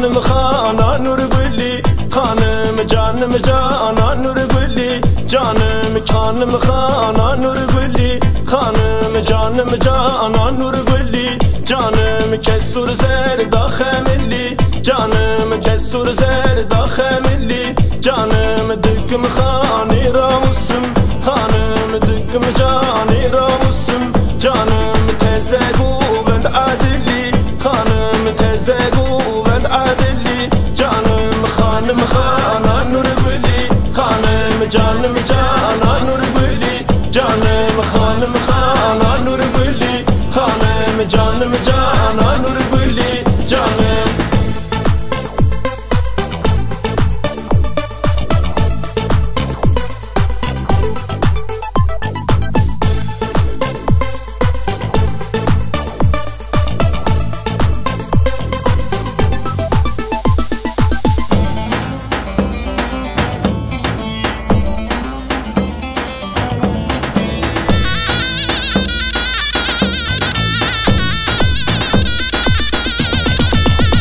خانم خانا نور گلی خانم جانم جانا نور گلی جانم خانم خانا نور گلی خانم جانم جانا نور گلی جانم کسور زر داخملی جانم کسور زر داخملی جانم دکم خانی راموسم خانم دکم جانی راموسم جانم تزگو بند عدلی خانم تزگو بند عدلی جانم خانم خانا نور گلی خانم جانم جانا نور گلی جانم خانم خانا نور گلی خانم جانم جانا نور گلی جانم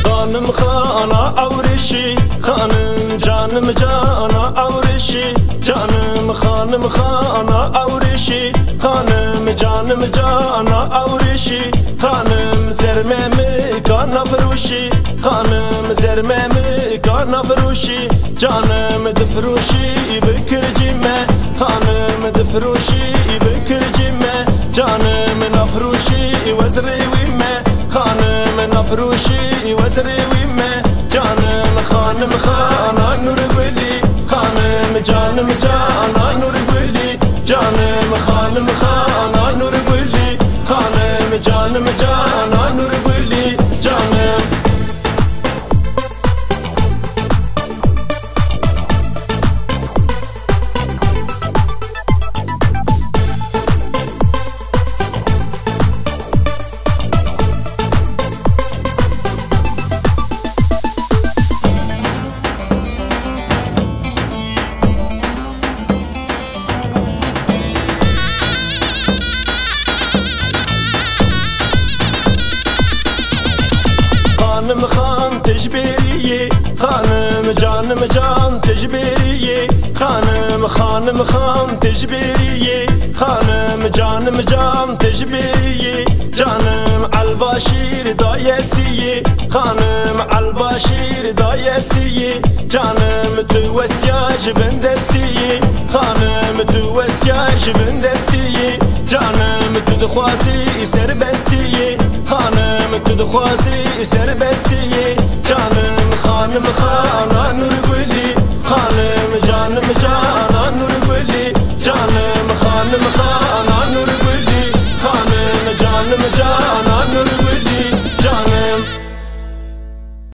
خانم خانا اورشی خانم جانم جانا اورشی جانم خانم خانا اورشی خانم جانم جانا اورشی خانم زرمم کانا فروشی خانم زرمم کانا فروشی جانم دفروشی بکرجیمه خانم دفروشی بکرجیمه جانم نفروشی وزریویمه خانم نفروشی وزریویمه جانم خانم خانا نور گلی خانم جانم جانا نور گلی جانم خانم خانا نور گلی خانم جانم جانا نور گلی جانم خانم خان تجبیریه خانم جانم جان تجبیریه خانم خانم خان تجبیریه خانم جانم جان تجبیریه جانم الباشیر دایسیه خانم الباشیر دایسیه جانم تو استیاج بندستیه خانم تو استیاج بندستیه جانم تو دخوازی سربستیه خانم تو دخوازی سربستیه جانم خانم خانا نور گلی